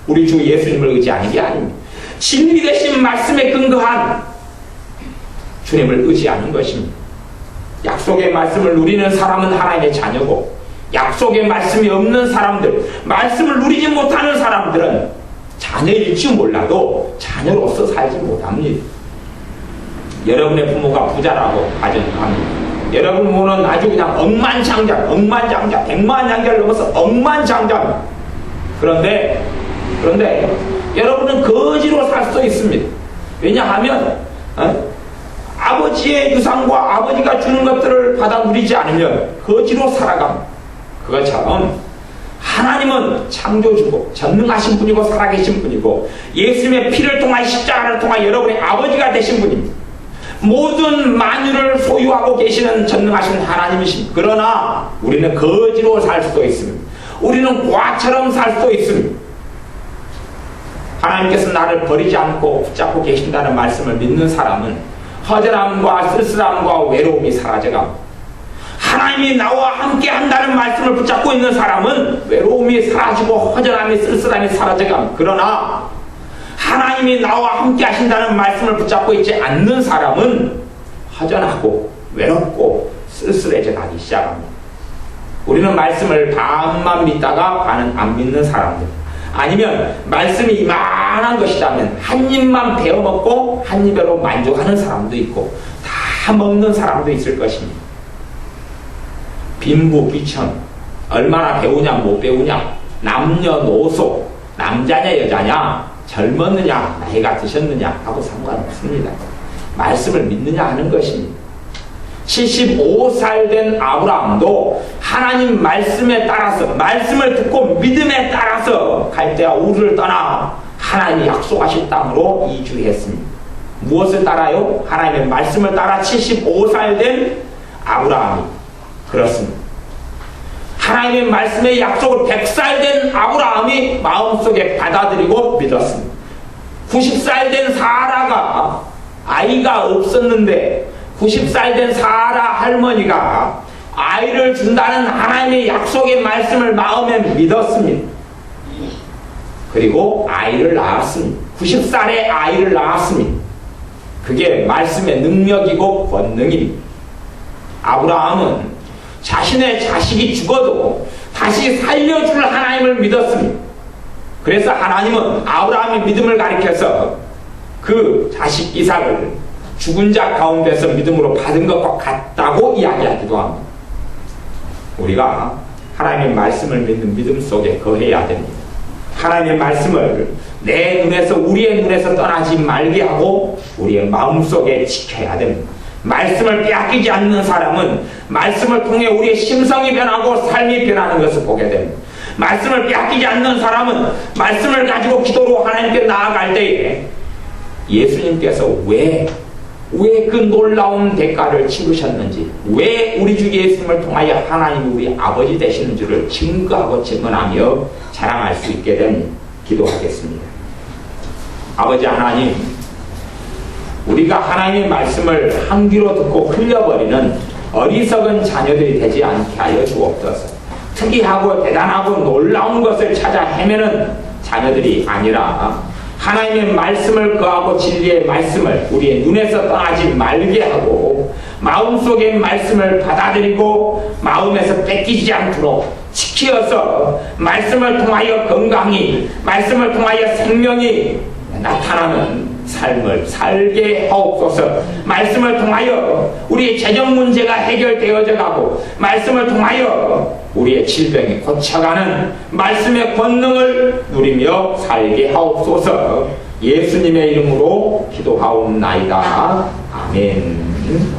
우리 주 예수님을 의지하는 게 아닙니다. 진리 대신 말씀에 근거한 주님을 의지하는 것입니다. 약속의 말씀을 누리는 사람은 하나님의 자녀고, 약속의 말씀이 없는 사람들, 말씀을 누리지 못하는 사람들은 자녀일지 몰라도 자녀로서 살지 못합니다. 여러분의 부모가 부자라고 가정합니다. 여러분 부모는 아주 그냥 억만장자, 백만장자를 넘어서 억만장자입니다. 그런데 여러분은 거지로 살 수 있습니다. 왜냐하면 아버지의 유산과 아버지가 주는 것들을 받아 누리지 않으면 거지로 살아갑니다. 그것처럼 하나님은 창조주고 전능하신 분이고 살아계신 분이고 예수님의 피를 통하여 십자가를 통하여 여러분의 아버지가 되신 분입니다. 모든 만유를 소유하고 계시는 전능하신 하나님이십니다. 그러나 우리는 거지로 살 수도 있습니다. 우리는 과처럼 살 수도 있습니다. 하나님께서 나를 버리지 않고 붙잡고 계신다는 말씀을 믿는 사람은 허전함과 쓸쓸함과 외로움이 사라져갑니다. 하나님이 나와 함께 한다는 말씀을 붙잡고 있는 사람은 외로움이 사라지고 허전함이 쓸쓸함이 사라져갑니다. 그러나 하나님이 나와 함께 하신다는 말씀을 붙잡고 있지 않는 사람은 허전하고 외롭고 쓸쓸해져 가기 시작합니다. 우리는 말씀을 반만 믿다가 반은 안 믿는 사람들, 아니면 말씀이 이만한 것이라면 한 입만 베어 먹고 한 입으로 만족하는 사람도 있고 다 먹는 사람도 있을 것입니다. 빈부귀천, 얼마나 배우냐 못 배우냐, 남녀노소, 남자냐 여자냐, 젊었느냐 나이가 드셨느냐 하고 상관없습니다. 말씀을 믿느냐 하는 것입니다. 75살 된 아브라함도 하나님 말씀에 따라서, 말씀을 듣고 믿음에 따라서 갈대아 우르를 떠나 하나님이 약속하신 땅으로 이주했습니다. 무엇을 따라요? 하나님의 말씀을 따라 75살 된 아브라함이 그렇습니다. 하나님의 말씀의 약속을 100살 된 아브라함이 마음속에 받아들이고 믿었습니다. 90살 된 사라가 아이가 없었는데 90살 된 사라 할머니가 아이를 준다는 하나님의 약속의 말씀을 마음에 믿었습니다. 그리고 아이를 낳았습니다. 90살에 아이를 낳았습니다. 그게 말씀의 능력이고 권능입니다. 아브라함은 자신의 자식이 죽어도 다시 살려줄 하나님을 믿었습니다. 그래서 하나님은 아브라함의 믿음을 가리켜서 그 자식 이삭을 죽은 자 가운데서 믿음으로 받은 것과 같다고 이야기하기도 합니다. 우리가 하나님의 말씀을 믿는 믿음 속에 거해야 됩니다. 하나님의 말씀을 내 눈에서, 우리의 눈에서 떠나지 말게 하고 우리의 마음속에 지켜야 됩니다. 말씀을 빼앗기지 않는 사람은 말씀을 통해 우리의 심성이 변하고 삶이 변하는 것을 보게 됩니다. 말씀을 빼앗기지 않는 사람은 말씀을 가지고 기도로 하나님께 나아갈 때에 예수님께서 왜 그 놀라운 대가를 치르셨는지, 왜 우리 주 예수님을 통하여 하나님이 우리 아버지 되시는 줄을 증거하고 증언하며 자랑할 수 있게 된 기도하겠습니다. 아버지 하나님, 우리가 하나님의 말씀을 한 귀로 듣고 흘려버리는 어리석은 자녀들이 되지 않게 하여 주옵소서. 특이하고 대단하고 놀라운 것을 찾아 헤매는 자녀들이 아니라 하나님의 말씀을 거하고 진리의 말씀을 우리의 눈에서 떠나지 말게 하고 마음속의 말씀을 받아들이고 마음에서 뺏기지 않도록 지키어서 말씀을 통하여 건강이, 말씀을 통하여 생명이 나타나는 삶을 살게 하옵소서. 말씀을 통하여 우리의 재정 문제가 해결되어져 가고 말씀을 통하여 우리의 질병이 고쳐가는 말씀의 권능을 누리며 살게 하옵소서. 예수님의 이름으로 기도하옵나이다. 아멘.